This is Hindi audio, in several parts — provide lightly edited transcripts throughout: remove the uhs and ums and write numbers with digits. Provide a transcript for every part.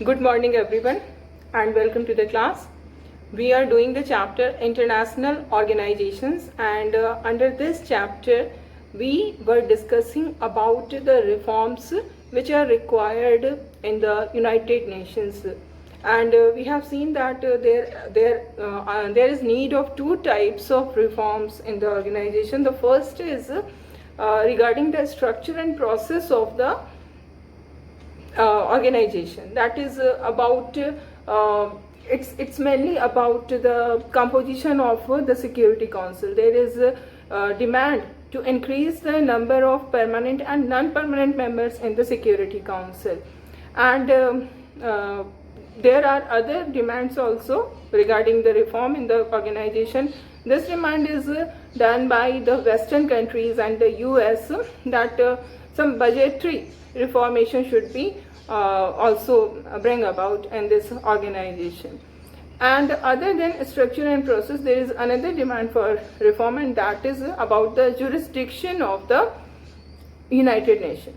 Good morning everyone and welcome to the class. We are doing the chapter International Organizations, and under this chapter we were discussing about the reforms which are required in the United Nations, and we have seen that there is need of two types of reforms in the organization. The first is regarding the structure and process of the organization. That is about it's mainly about the composition of the Security Council. There is demand to increase the number of permanent and non-permanent members in the Security Council, and there are other demands also regarding the reform in the organization. This demand is done by the Western countries and the US, that some budgetary reformation should be also bring about in this organization. And other than structure and process, there is another demand for reform, and that is about the jurisdiction of the United Nations.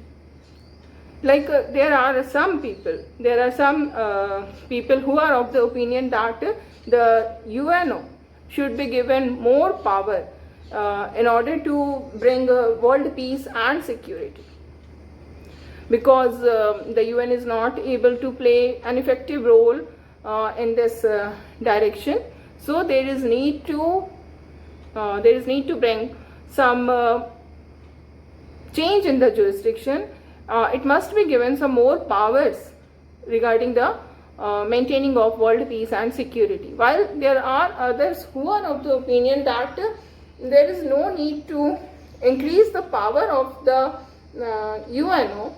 Like there are some people who are of the opinion that the UNO should be given more power in order to bring world peace and security, because the UN is not able to play an effective role in this direction. So there is need to bring some change in the jurisdiction. It must be given some more powers regarding the maintaining of world peace and security. While there are others who are of the opinion that there is no need to increase the power of the UNO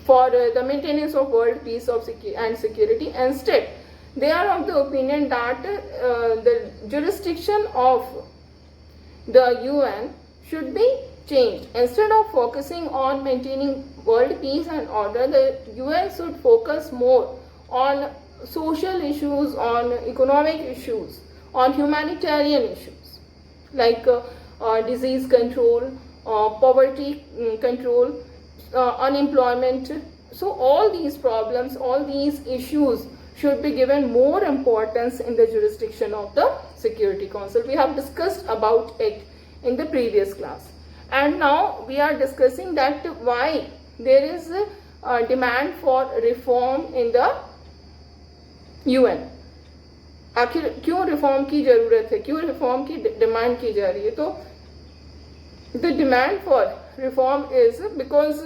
for the maintenance of world peace and security. Instead, they are of the opinion that the jurisdiction of the UN should be changed. Instead of focusing on maintaining world peace and order, the UN should focus more on social issues, on economic issues, on humanitarian issues like disease control, poverty control, unemployment. So all these problems, all these issues should be given more importance in the jurisdiction of the Security Council. We have discussed about it in the previous class, and now we are discussing that why there is a demand for reform in the UN. आखिर क्यों रिफॉर्म की जरूरत है, क्यों रिफॉर्म की डिमांड की जा रही है? तो the demand for reform is because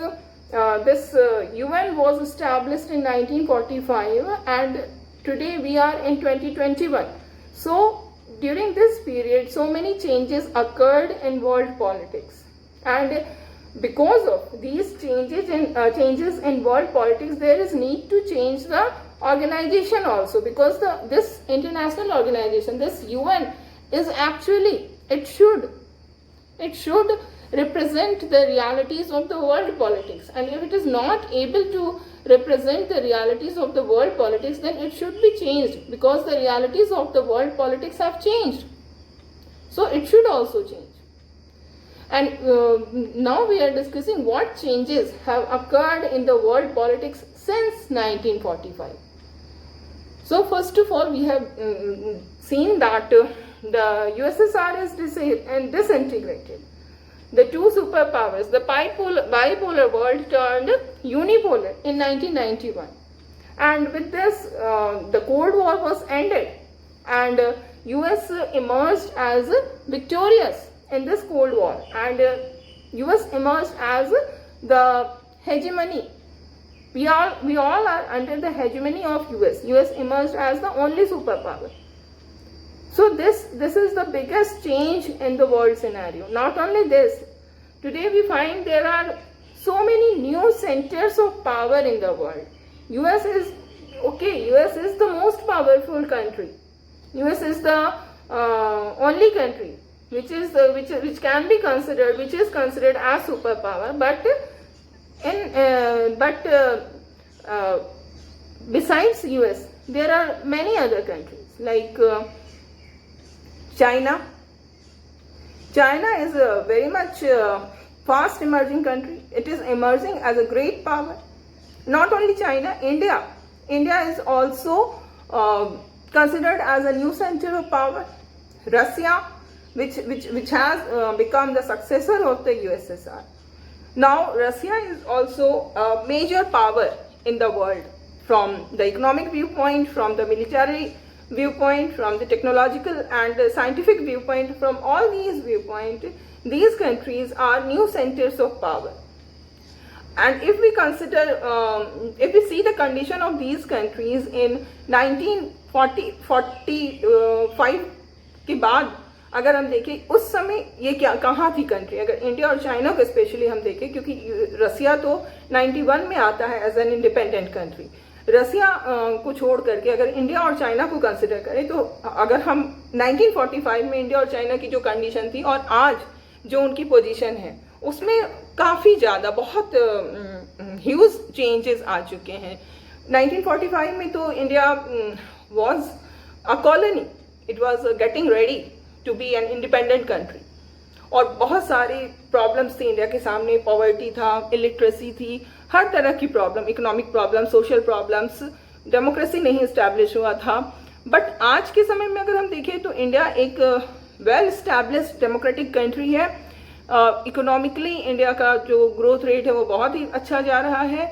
this UN was established in 1945 and today we are in 2021. So during this period so many changes occurred in world politics, and because of these changes in world politics, there is need to change the organization also, because this international organization, this UN, is actually it should represent the realities of the world politics, and if it is not able to represent the realities of the world politics, then it should be changed, because the realities of the world politics have changed. So it should also change. And now we are discussing what changes have occurred in the world politics since 1945. So first of all, we have seen that the USSR is disintegrated. The two superpowers, the bipolar world turned unipolar in 1991. And with this, the Cold War was ended, and US emerged as victorious in this Cold War, and US emerged as the hegemony. We all are under the hegemony of US. US emerged as the only superpower. So this is the biggest change in the world scenario. Not only this, today we find there are so many new centers of power in the world. US is the most powerful country. US is the only country which is considered as superpower. But besides US, there are many other countries like China. China is a very much fast emerging country. It is emerging as a great power. Not only China, India is also considered as a new center of power. Russia, which has become the successor of the USSR. Now Russia is also a major power in the world, from the economic viewpoint, from the military viewpoint, from the technological and the scientific viewpoint. From all these viewpoints, these countries are new centers of power. And if we consider, if we see the condition of these countries in 1945 के बाद, अगर हम देखें उस समय ये क्या कहाँ थी कंट्री, अगर इंडिया और चाइना को स्पेशली हम देखें, क्योंकि रसिया तो 91 में आता है एज एन इंडिपेंडेंट कंट्री. रसिया को छोड़ करके अगर इंडिया और चाइना को कंसिडर करें, तो अगर हम 1945 में इंडिया और चाइना की जो कंडीशन थी और आज जो उनकी पोजीशन है, उसमें काफ़ी ज़्यादा बहुत ह्यूज चेंजेस आ चुके हैं. 1945 में तो India was a colony, it was getting ready to be an independent country, और बहुत सारी प्रॉब्लम्स थी इंडिया के सामने. पॉवर्टी था, इलिटरेसी थी, हर तरह की problem, economic problem, social problems, democracy नहीं इस्टेब्लिश हुआ था. बट आज के समय में अगर हम देखें तो इंडिया एक वेल इस्टेब्लिश्ड डेमोक्रेटिक कंट्री है. इकोनॉमिकली इंडिया का जो ग्रोथ रेट है वो बहुत ही अच्छा जा रहा है.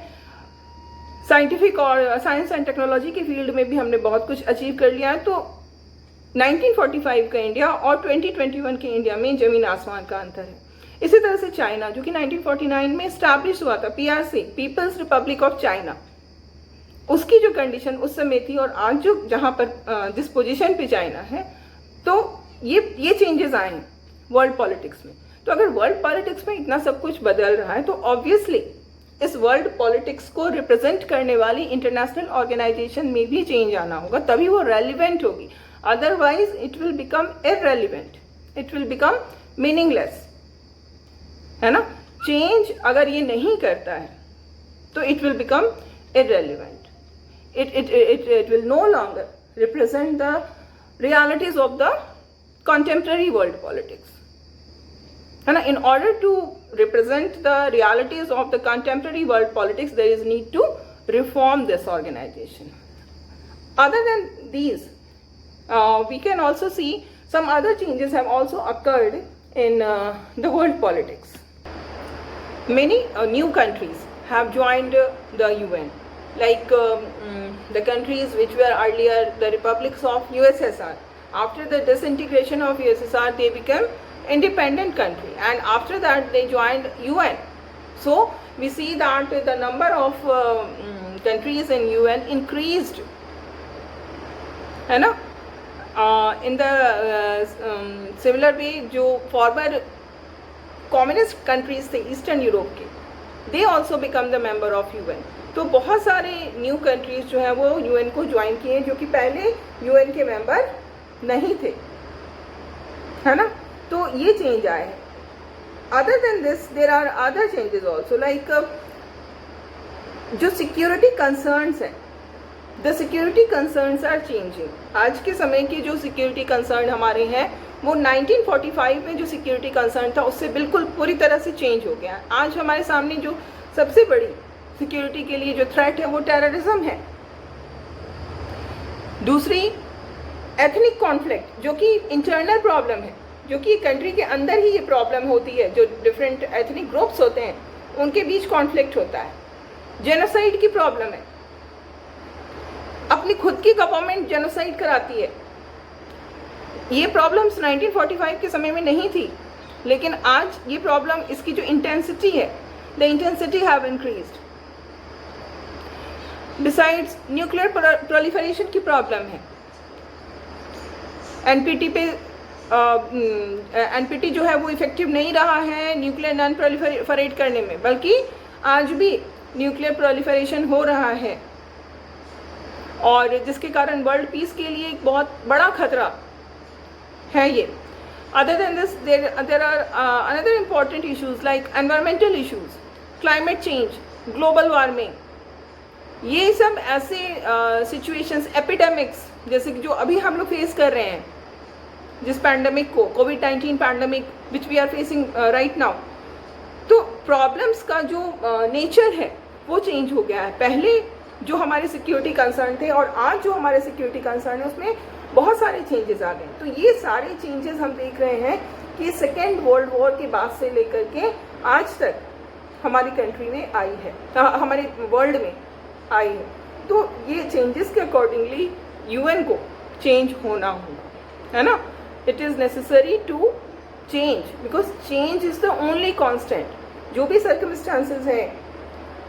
साइंटिफिक और साइंस एंड टेक्नोलॉजी के फील्ड में भी हमने बहुत कुछ अचीव कर लिया है. तो 1945 का इंडिया और 2021 के इंडिया में जमीन आसमान का अंतर है. इसी तरह से चाइना, जो कि 1949 में स्टैब्लिश हुआ था, PRC, People's Republic of China, उसकी जो कंडीशन उस समय थी और आज जो जहां पर जिस पोजीशन पे चाइना है, तो ये चेंजेस आए हैं वर्ल्ड पॉलिटिक्स में. तो अगर वर्ल्ड पॉलिटिक्स में इतना सब कुछ बदल रहा है, तो ऑब्वियसली इस वर्ल्ड पॉलिटिक्स को रिप्रेजेंट करने वाली इंटरनेशनल ऑर्गेनाइजेशन में भी चेंज आना होगा, तभी वो रेलिवेंट होगी. Otherwise it will become irrelevant, it will become meaningless, है ना. चेंज अगर ये नहीं करता है तो it will become irrelevant. it will no longer represent the realities of the contemporary world politics, है ना. In order to represent the realities of the contemporary world politics, there is need to reform this organization. Other than these, we can also see some other changes have also occurred in the world politics. Many new countries have joined the UN, like the countries which were earlier the republics of USSR. After the disintegration of USSR, they became independent country, and after that they joined UN. So we see that the number of countries in UN increased, है ना. In the similar way, जो former communist countries थे ईस्टर्न यूरोप के, they also become the member of UN. तो बहुत सारे न्यू कंट्रीज जो हैं वो यूएन को ज्वाइन किए, जो कि पहले यूएन के मेंबर नहीं थे, है ना. तो ये चेंज आए हैं. Other than this there are other changes also, like जो सिक्योरिटी कंसर्न्स हैं, the security concerns are changing. आज के समय के जो सिक्योरिटी कंसर्न हमारे हैं, वो 1945 में जो सिक्योरिटी कंसर्न था उससे बिल्कुल पूरी तरह से चेंज हो गया. आज हमारे सामने जो सबसे बड़ी सिक्योरिटी के लिए जो थ्रेट है वो टेररिज्म है. दूसरी एथनिक कॉन्फ्लिक्ट, जो कि इंटरनल प्रॉब्लम है, जो कि कंट्री के अंदर ही ये प्रॉब्लम होती है. जो डिफरेंट एथनिक ग्रुप्स होते हैं उनके बीच कॉन्फ्लिक्ट होता है. जेनोसाइड की प्रॉब्लम है, अपनी खुद की गवर्नमेंट जेनोसाइड कराती है. ये प्रॉब्लम्स 1945 के समय में नहीं थी, लेकिन आज ये प्रॉब्लम, इसकी जो इंटेंसिटी है, the intensity have increased. Besides nuclear proliferation की प्रॉब्लम है. एनपीटी जो है वो इफेक्टिव नहीं रहा है न्यूक्लियर नॉन प्रोलिफरेट करने में, बल्कि आज भी न्यूक्लियर प्रोलिफरेशन हो रहा है, और जिसके कारण वर्ल्ड पीस के लिए एक बहुत बड़ा खतरा है ये. Other than this, there are another important issues like environmental issues, climate change, global warming. ये सब ऐसे situations, epidemics, जैसे कि जो अभी हम लोग फेस कर रहे हैं, जिस पैंडमिक को, COVID-19 pandemic which we are facing right now. तो प्रॉब्लम्स का जो नेचर है वो चेंज हो गया है। पहले जो हमारे सिक्योरिटी कंसर्न थे और आज जो हमारे सिक्योरिटी कंसर्न है उसमें बहुत सारे चेंजेस आ गए। तो ये सारे चेंजेस हम देख रहे हैं कि सेकेंड वर्ल्ड वॉर के बाद से लेकर के आज तक हमारी कंट्री में आई है, हमारे वर्ल्ड में आई है। तो ये चेंजेस के अकॉर्डिंगली यूएन को चेंज होना होगा, है ना। It is necessary to change because change is the only constant. जो भी सर्कमस्टांसेस हैं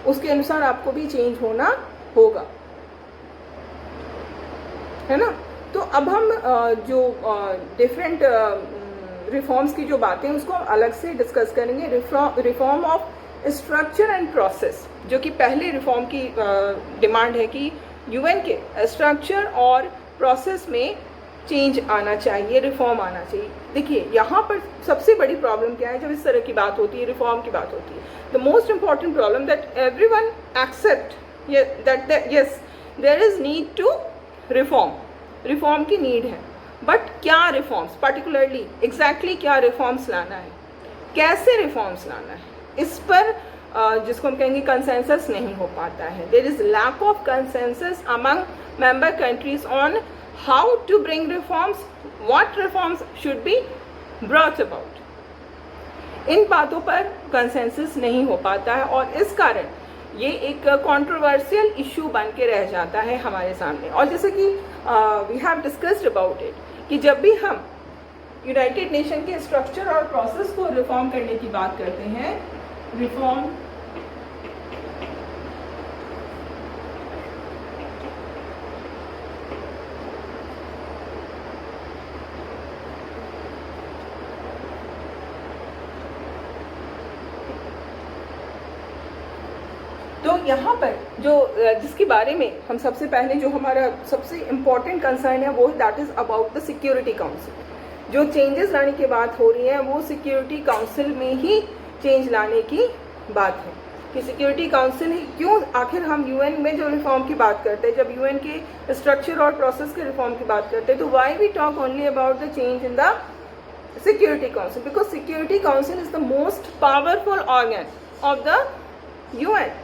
उसके अनुसार आपको भी चेंज होना होगा, है ना। तो अब हम जो डिफरेंट रिफॉर्म्स की जो बातें उसको अलग से डिस्कस करेंगे। Reform of structure and process, जो कि पहले रिफॉर्म की डिमांड है कि यूएन के स्ट्रक्चर और प्रोसेस में चेंज आना चाहिए, रिफॉर्म आना चाहिए। देखिए यहाँ पर सबसे बड़ी प्रॉब्लम क्या है जब इस तरह की बात होती है, रिफॉर्म की बात होती है। The most important problem that everyone accept that yes there is need to reform की नीड है, बट क्या रिफॉर्म्स, पर्टिकुलरली एग्जैक्टली क्या रिफॉर्म्स लाना है, कैसे रिफॉर्म्स लाना है, इस पर जिसको हम कहेंगे कंसेंसस नहीं हो पाता है। There is lack of consensus among member countries on how to bring reforms, what reforms should be brought about. इन बातों पर कंसेंसस नहीं हो पाता है और इस कारण ये एक कंट्रोवर्शियल इशू बन के रह जाता है हमारे सामने। और जैसे कि we have discussed about it कि जब भी हम यूनाइटेड नेशन के स्ट्रक्चर और प्रोसेस को रिफॉर्म करने की बात करते हैं, रिफॉर्म तो यहाँ पर जो जिसके बारे में हम सबसे पहले जो हमारा सबसे इम्पोर्टेंट कंसर्न है वो that is about the security council. जो चेंजेस लाने की बात हो रही है वो सिक्योरिटी काउंसिल में ही चेंज लाने की बात है कि सिक्योरिटी काउंसिल ही क्यों, आखिर हम यूएन में जो रिफॉर्म की बात करते हैं, जब यूएन के स्ट्रक्चर और प्रोसेस के रिफॉर्म की बात करते हैं, तो why we talk only about the change in the security council, because security council is the most powerful organ of the UN.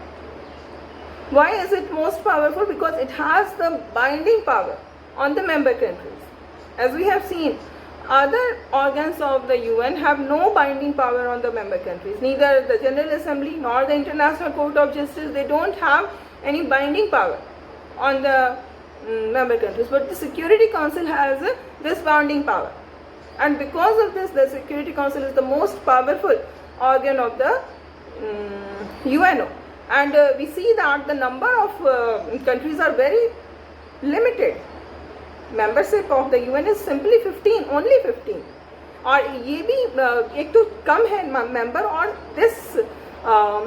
Why is it most powerful? Because it has the binding power on the member countries. As we have seen, other organs of the UN have no binding power on the member countries. Neither the General Assembly nor the International Court of Justice, they don't have any binding power on the member countries. But the Security Council has this binding power. And because of this, the Security Council is the most powerful organ of the UNO. And we see that the number of countries are very limited. Membership of the UN is simply 15, only 15. और ये भी एक तो कम है member, और this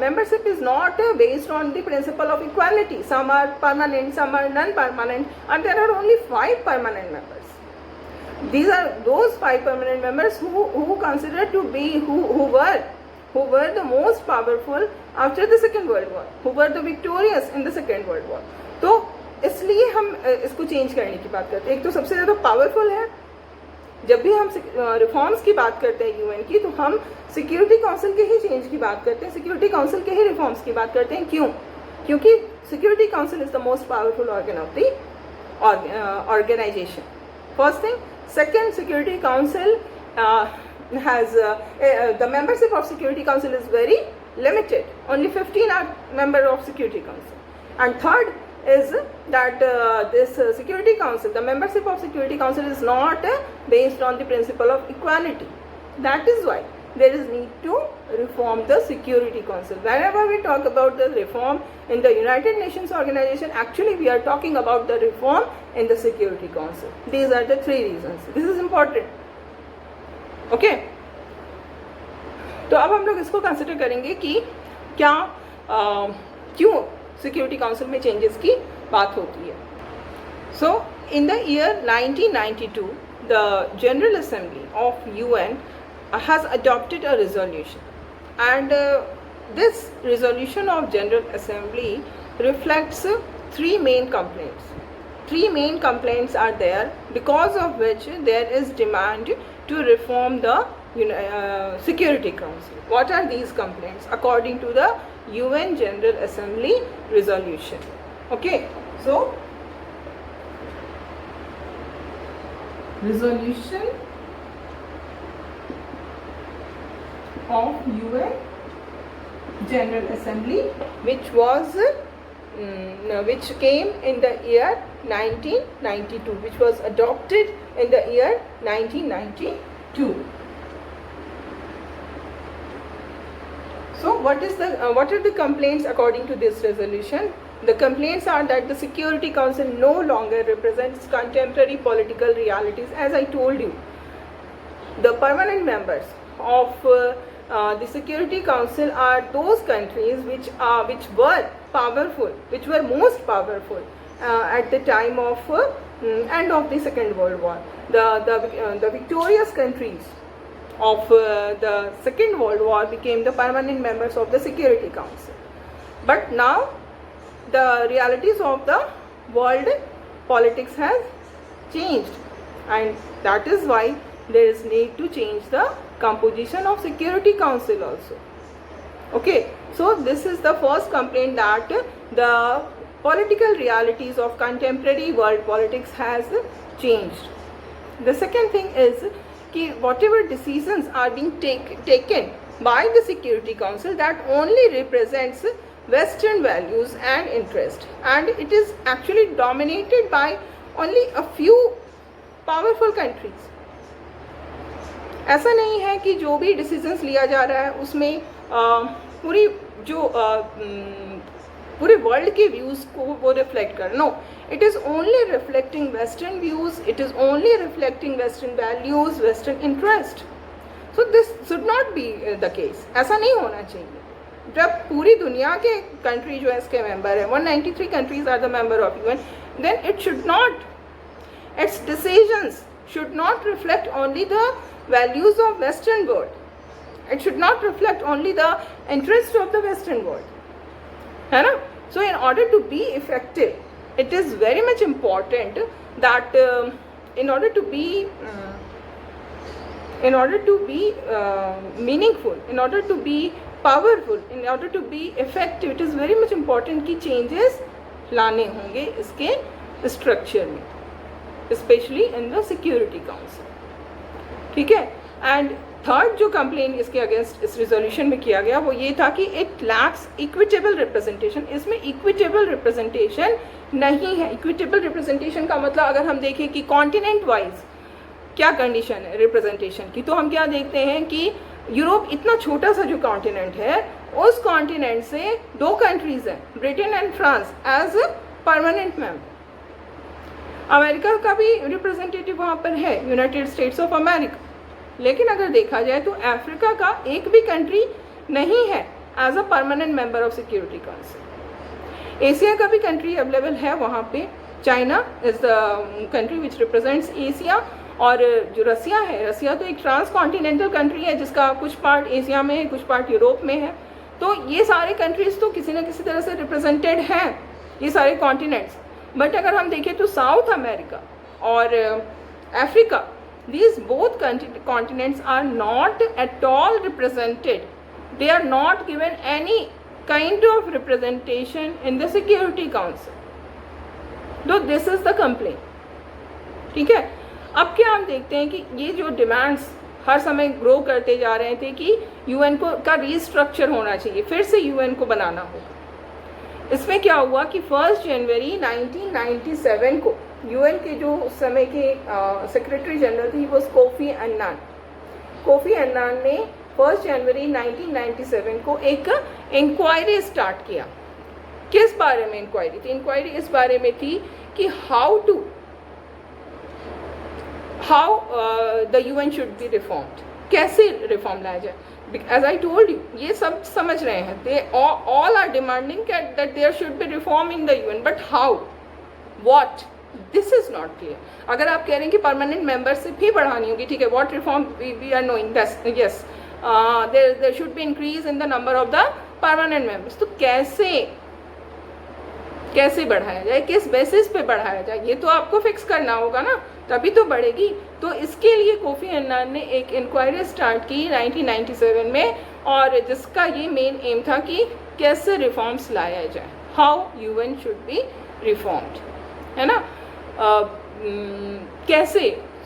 membership is not based on the principle of equality. Some are permanent, some are non-permanent, and there are only 5 permanent members. These are those 5 permanent members who considered to be who were the most powerful after the Second World War, who were the victorious in the Second World War. तो इसलिए हम इसको चेंज करने की बात करते हैं। एक तो सबसे ज़्यादा पावरफुल है। जब भी हम रिफॉर्म्स की बात करते हैं यूएन की, तो हम सिक्योरिटी काउंसिल के ही चेंज की बात करते हैं, सिक्योरिटी काउंसिल के ही रिफॉर्म्स की बात करते हैं। क्यों? क्योंकि security council is the most powerful organ of the organisation. First thing. Second, security council has the membership of Security Council is very limited. Only 15 are member of Security Council. And third is that this Security Council, the membership of Security Council is not based on the principle of equality. That is why there is need to reform the Security Council. Whenever we talk about the reform in the United Nations organization, actually we are talking about the reform in the Security Council. These are the 3 reasons. This is important. Okay तो अब हम लोग इसको कंसिडर करेंगे कि क्या क्यों सिक्योरिटी काउंसिल में चेंजेस की बात होती है। So in the year 1992 the general assembly of UN has adopted a resolution, and this resolution of general assembly reflects 3 main complaints. 3 main complaints are there, because of which there is demand to reform the Security Council. What are these complaints according to the UN General Assembly resolution? Okay, so resolution of UN General Assembly, which was which came in the year 1992, which was adopted in the year 1992. So what are the complaints according to this resolution? The complaints are that the Security Council no longer represents contemporary political realities. As I told you, the permanent members of the Security Council are those countries which were powerful, which were most powerful at the time of end of the Second World War. The victorious countries of the Second World War became the permanent members of the Security Council. But now the realities of the world politics has changed, and that is why there is need to change the composition of Security Council also. Okay, so this is the first complaint, that the political realities of contemporary world politics has changed. The second thing is कि whatever decisions are being taken by the Security Council, that only represents Western values and interest, and it is actually dominated by only a few powerful countries. ऐसा नहीं है कि जो भी डिसीजंस लिया जा रहा है उसमें पूरे वर्ल्ड के व्यूज़ को वो रिफ्लेक्ट कर. No, it is only reflecting Western views, it is only reflecting Western values, Western interest. So this should not be the case. ऐसा नहीं होना चाहिए. जब पूरी दुनिया के कंट्री जो है इसके मेंबर है, 193 countries are the member of UN, then it should not, its decisions should not reflect only the values of Western world. It should not reflect only the interest of the Western world. है ना? So in order to be effective, it is very much important that in order to be meaningful, in order to be powerful, in order to be effective, it is very much important कि changes लाने होंगे इसके structure में, especially in the Security Council. ठीक है? And थर्ड जो कंप्लेन इसके अगेंस्ट इस रेजोल्यूशन में किया गया वो ये था कि इट लैक्स इक्विटेबल रिप्रेजेंटेशन. इसमें इक्विटेबल रिप्रेजेंटेशन नहीं है. इक्विटेबल रिप्रेजेंटेशन का मतलब अगर हम देखें कि कॉन्टिनेंट वाइज क्या कंडीशन है रिप्रेजेंटेशन की, तो हम क्या देखते हैं कि यूरोप इतना छोटा सा जो कॉन्टिनेंट है, उस कॉन्टिनेंट से 2 कंट्रीज हैं, Britain and France, as permanent member. America का भी रिप्रेजेंटेटिव वहाँ पर है, यूनाइटेड स्टेट्स ऑफ अमेरिका. लेकिन अगर देखा जाए तो अफ्रीका का एक भी कंट्री नहीं है as a permanent member of security council. Asia का भी कंट्री अवेलेबल है वहाँ पे. China is the country which represents Asia. और जो रसिया है, रसिया तो एक ट्रांस कॉन्टिनेंटल कंट्री है जिसका कुछ पार्ट एशिया में है, कुछ पार्ट यूरोप में है. तो ये सारे कंट्रीज तो किसी न किसी तरह से रिप्रेजेंटेड हैं, ये सारे कॉन्टिनेंट्स. बट अगर हम देखें तो साउथ अमेरिका और Africa, these both continents are not at all represented. They are not given any kind of representation in the Security Council. So this is the complaint. ठीक है? अब क्या हम देखते हैं कि ये जो डिमांड्स हर समय ग्रो करते जा रहे थे कि यूएन को का रीस्ट्रक्चर होना चाहिए, फिर से यूएन को बनाना होगा. इसमें क्या हुआ कि 1 जनवरी 1997 को यूएन के जो उस समय के सेक्रेटरी जनरल थी वो कोफी अन्नान. कोफी अन्नान ने 1 जनवरी 1997 को एक इंक्वायरी स्टार्ट किया. किस बारे में इंक्वायरी थी? इंक्वायरी इस बारे में थी कि how the UN should be reformed, कैसे रिफॉर्म लाया जाए. As I told you, ये सब समझ रहे हैं, they all are demanding that there should be reform in the UN, but how, what, this is not clear. अगर आप कह रहे हैं कि परमानेंट मेंबरशिप भी बढ़ानी होगी, ठीक है, what reform we are knowing, yes, there should be increase in the number of the permanent members. तो कैसे कैसे बढ़ाया जाए, किस बेसिस पे बढ़ाया जाए, ये तो आपको फिक्स करना होगा ना, तभी तो बढ़ेगी। तो इसके लिए कोफी अन्नान ने एक इंक्वायरी स्टार्ट की 1997 में, और जिसका ये मेन एम था कि कैसे रिफॉर्म्स लाया जाए, how UN should be reformed, है ना। कैसे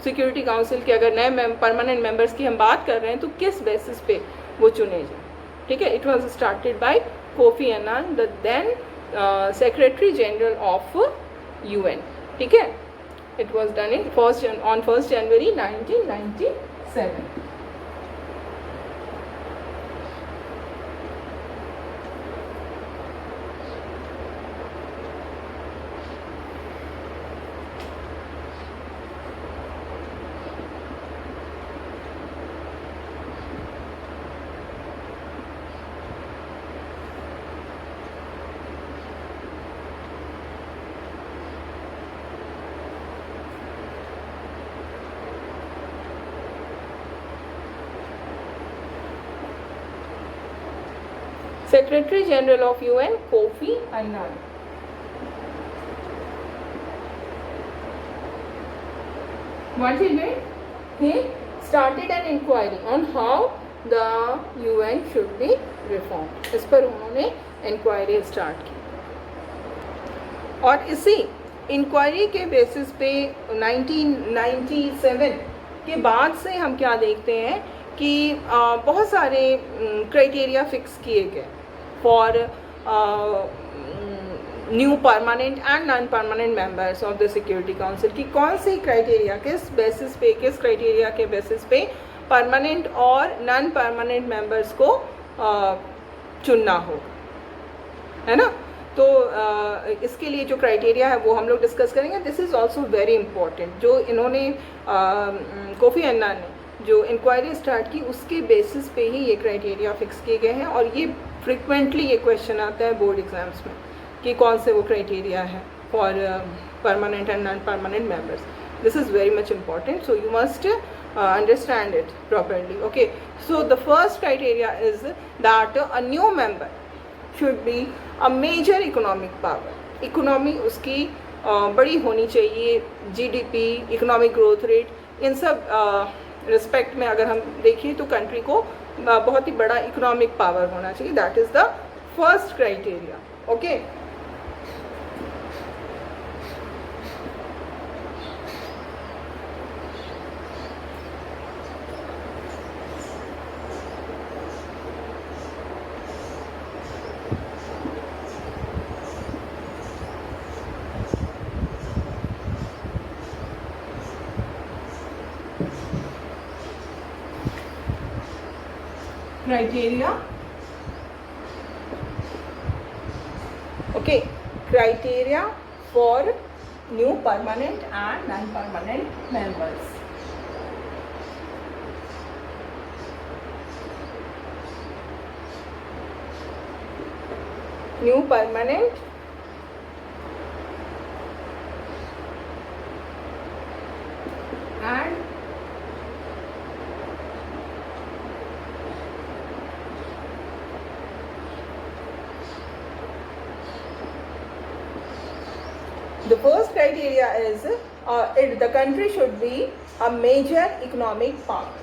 सिक्योरिटी काउंसिल के अगर नए परमानेंट मेंबर्स की हम बात कर रहे हैं तो किस बेसिस पे वो चुने जाए, ठीक है। It was started by Kofi Annan, the then secretary general of UN, ठीक है। It was done in on 1st January 1997. Secretary General of UN, Kofi Annan. What he did? He started an inquiry on how the UN should be reformed. इस पर उन्होंने इंक्वायरी स्टार्ट की, और इसी इंक्वायरी के बेसिस पे 1997 के बाद से हम क्या देखते हैं कि बहुत सारे क्राइटेरिया फिक्स किए गए for new permanent and non permanent members of the security council, की कौन सी क्राइटेरिया, किस बेसिस पे, किस क्राइटेरिया के बेसिस पे परमानेंट और नॉन परमानेंट मेंबर्स को चुनना हो, है ना। तो इसके लिए जो क्राइटेरिया है वो हम लोग डिस्कस करेंगे। This is also very important. जो इन्होंने कोफी अन्नान ने जो इंक्वायरी स्टार्ट की उसके बेसिस पे ही ये क्राइटेरिया फिक्स किए गए हैं, और ये फ्रिक्वेंटली ये क्वेश्चन आता है बोर्ड एग्जाम्स में कि कौन से वो क्राइटेरिया है for permanent and non permanent members. This is very much important, so you must understand it properly. Okay, so the first criteria is that a new member should be a major economic power. Economy उसकी बड़ी होनी चाहिए, जीडीपी, इकोनॉमिक ग्रोथ रेट, इन सब रिस्पेक्ट में अगर हम देखें तो कंट्री को बहुत ही बड़ा इकोनॉमिक पावर होना चाहिए। That is the first criteria. Okay, criteria. Okay, criteria for new permanent and non-permanent members. New permanent and the first criteria is the country should be a major economic power.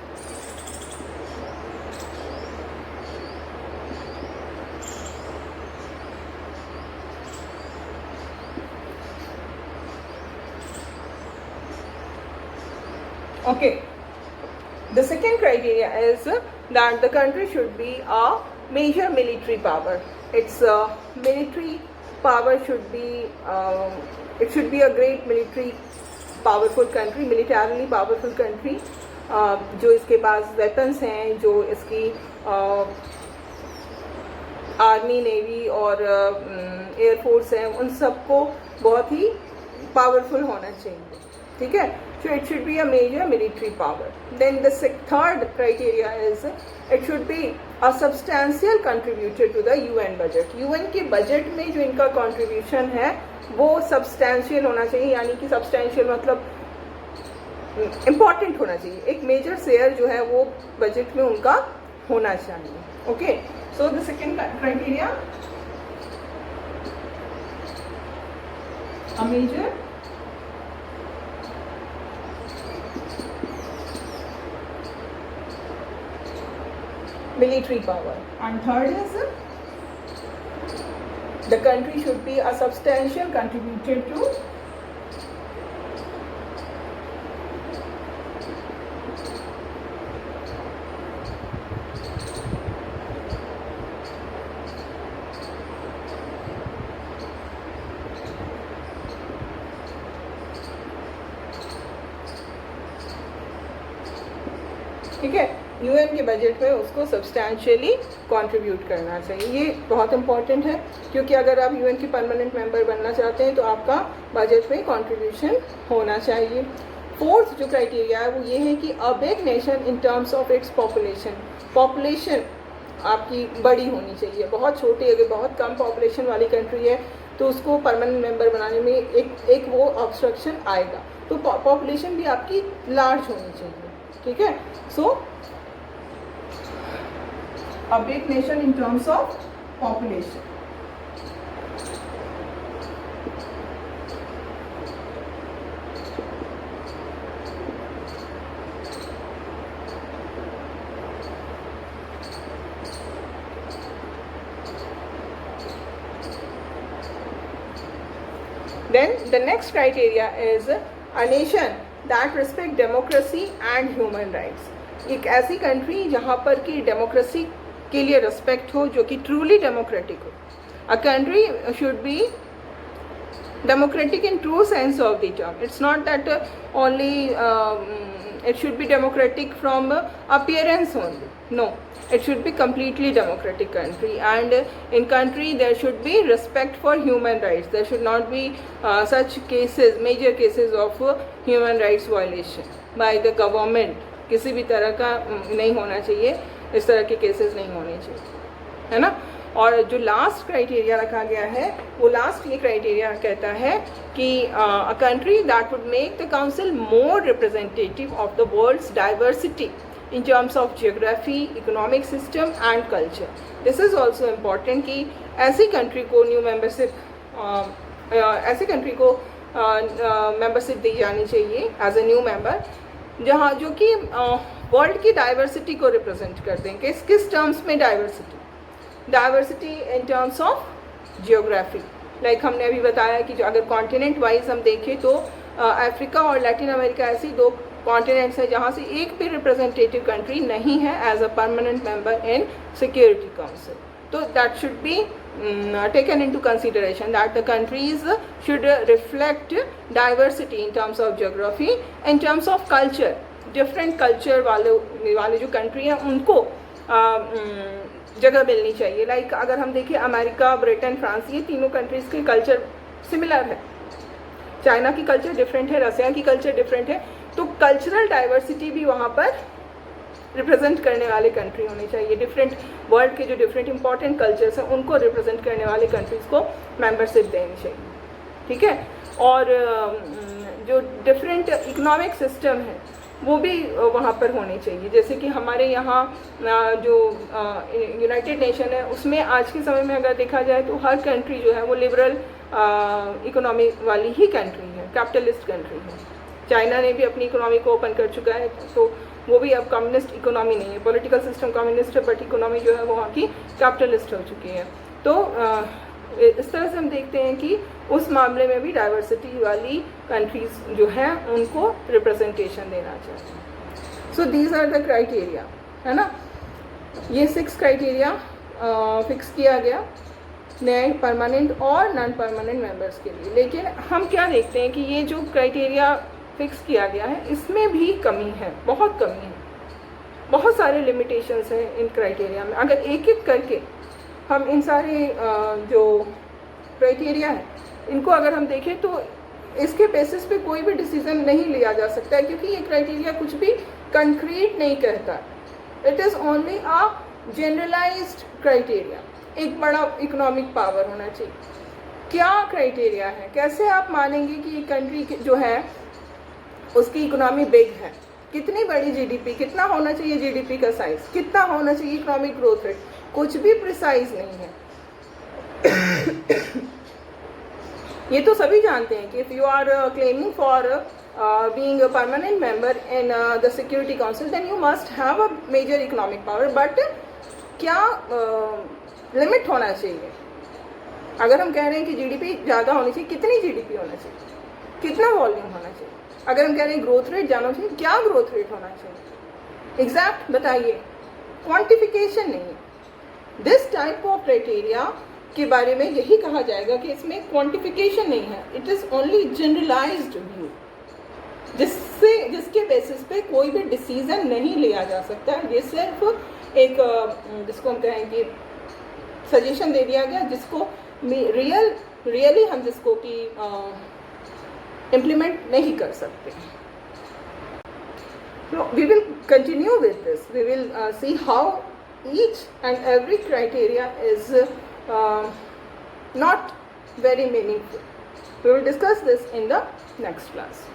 Okay, the second criteria is that the country should be a major military power. Its military power should be it should be a great military powerful country, militarily powerful country, जो इसके पास वेपन्स हैं, जो इसकी आर्मी, नेवी और एयरफोर्स हैं, उन सबको बहुत ही पावरफुल होना चाहिए, ठीक है। So it should be a major military power. Then the third criteria is it should be a substantial contributor to the UN budget. UN के बजट में जो इनका contribution है वो substantial होना चाहिए, यानी कि substantial मतलब important होना चाहिए। एक major share जो है वो बजट में उनका होना चाहिए। Okay, so the second criteria a major military power. And third is the country should be a substantial contributor to ठीक है, यूएन के बजट में उसको सब्सटैंशियली कंट्रीब्यूट करना चाहिए. ये बहुत इंपॉर्टेंट है क्योंकि अगर आप यूएन की परमानेंट मेंबर बनना चाहते हैं तो आपका बजट में कंट्रीब्यूशन होना चाहिए. फोर्थ जो क्राइटेरिया है वो ये है कि a big nation in terms of its population आपकी बड़ी होनी चाहिए. बहुत छोटी, अगर बहुत कम पॉपुलेशन वाली कंट्री है तो उसको परमानेंट मेंबर बनाने में एक वो ऑब्स्ट्रक्शन आएगा. तो पॉपुलेशन भी आपकी लार्ज होनी चाहिए. ठीक है, सो a big nation in terms of population. Then the next criteria is a nation that respect democracy and human rights. एक ऐसी कंट्री जहाँ पर कि डेमोक्रेसी के लिए रिस्पेक्ट हो, जो कि ट्रूली डेमोक्रेटिक हो. A country should be democratic in true sense of the term. It's not that only it should be democratic from appearance only. No, it should be completely democratic country, and in country there should be respect for human rights. There should not be such cases, major cases of human rights violation by the government. किसी भी तरह का नहीं होना चाहिए, इस तरह के केसेस नहीं होने चाहिए, है ना. और जो लास्ट क्राइटेरिया रखा गया है वो लास्ट ये क्राइटेरिया कहता है कि a country that would make the council more representative of the world's diversity in terms of geography, economic system and culture. This is also important कि ऐसी कंट्री को न्यू मेंबरशिप ऐसी कंट्री को मेंबरशिप दी जानी चाहिए एज ए न्यू मेंबर, जहाँ जो कि वर्ल्ड की डाइवर्सिटी को रिप्रेजेंट कर दें. किस टर्म्स में diversity in terms of geography. Like हमने अभी बताया कि जो अगर कॉन्टिनेंट वाइज हम देखें तो अफ्रीका और लैटिन अमेरिका ऐसी दो कॉन्टिनेंट्स हैं जहाँ से एक भी रिप्रेजेंटेटिव कंट्री नहीं है as a permanent member in security council. तो that should be taken into consideration that the countries should reflect diversity in terms of geography, in terms of culture. different culture वाले जो कंट्री हैं उनको जगह मिलनी चाहिए. लाइक अगर हम देखें अमेरिका, ब्रिटेन, फ्रांस, ये तीनों कंट्रीज़ के कल्चर सिमिलर है. चाइना की कल्चर डिफरेंट है, रसिया की कल्चर डिफरेंट है, तो कल्चरल डाइवर्सिटी भी वहाँ पर रिप्रेजेंट करने वाले कंट्री होनी चाहिए. डिफरेंट वर्ल्ड के जो डिफरेंट इंपॉर्टेंट कल्चर्स हैं उनको रिप्रेजेंट करने वाले कंट्रीज़ को मेंबरशिप देनी चाहिए. ठीक है. और जो डिफरेंट इकोनॉमिक सिस्टम है वो भी वहाँ पर होने चाहिए. जैसे कि हमारे यहाँ जो यूनाइटेड नेशन है उसमें आज के समय में अगर देखा जाए तो हर कंट्री जो है वो लिबरल इकोनॉमी वाली ही कंट्री है, कैपिटलिस्ट कंट्री है. चाइना ने भी अपनी इकोनॉमी को ओपन कर चुका है, तो वो भी अब कम्युनिस्ट इकोनॉमी नहीं है. पॉलिटिकल सिस्टम कम्युनिस्ट है बट इकोनॉमी जो है वो वहाँ की कैपिटलिस्ट हो चुकी है. तो इस तरह से हम देखते हैं कि उस मामले में भी डाइवर्सिटी वाली कंट्रीज़ जो हैं उनको रिप्रेजेंटेशन देना चाहिए. So these are the criteria, है ना. ये 6 क्राइटेरिया फिक्स किया गया नए परमानेंट और नॉन परमानेंट मेंबर्स के लिए. लेकिन हम क्या देखते हैं कि ये जो क्राइटेरिया फिक्स किया गया है इसमें भी कमी है, बहुत कमी है, बहुत सारे लिमिटेशंस हैं इन क्राइटेरिया में. अगर एक एक करके हम इन सारे जो क्राइटेरिया हैं इनको अगर हम देखें तो इसके बेसिस पे कोई भी डिसीजन नहीं लिया जा सकता है, क्योंकि ये क्राइटेरिया कुछ भी कंक्रीट नहीं कहता. It is only a generalised criteria. एक बड़ा इकोनॉमिक पावर होना चाहिए. क्या क्राइटेरिया है, कैसे आप मानेंगे कि ये कंट्री जो है उसकी इकोनॉमी बिग है, कितनी बड़ी जीडीपी, कितना होना चाहिए जीडीपी का साइज, कितना होना चाहिए इकोनॉमिक ग्रोथ रेट, कुछ भी प्रिसाइज नहीं है. ये तो सभी जानते हैं कि if you are claiming for being a permanent member in the Security Council, then you must have a major economic power. But क्या लिमिट होना चाहिए? अगर हम कह रहे हैं कि जीडीपी ज़्यादा होनी चाहिए, कितनी जीडीपी होना चाहिए, कितना वॉल्यूम होना चाहिए? अगर हम कह रहे हैं ग्रोथ रेट जाना चाहिए, क्या ग्रोथ रेट होना चाहिए? एग्जैक्ट बताइए, क्वांटिफिकेशन नहीं है। दिस टाइप ऑफ क्राइटेरिया के बारे में यही कहा जाएगा कि इसमें क्वांटिफिकेशन नहीं है, it is only generalised view, जिसके बेसिस पे कोई भी डिसीजन नहीं लिया जा सकता। ये सिर्फ एक जिसको हम कहें कि सजेशन दे दिया गया, जिसको रियली हम जिसको कि इम्प्लीमेंट नहीं कर सकते। We will continue with this. We will see how each and every criteria is not very meaningful. We will discuss this in the next class.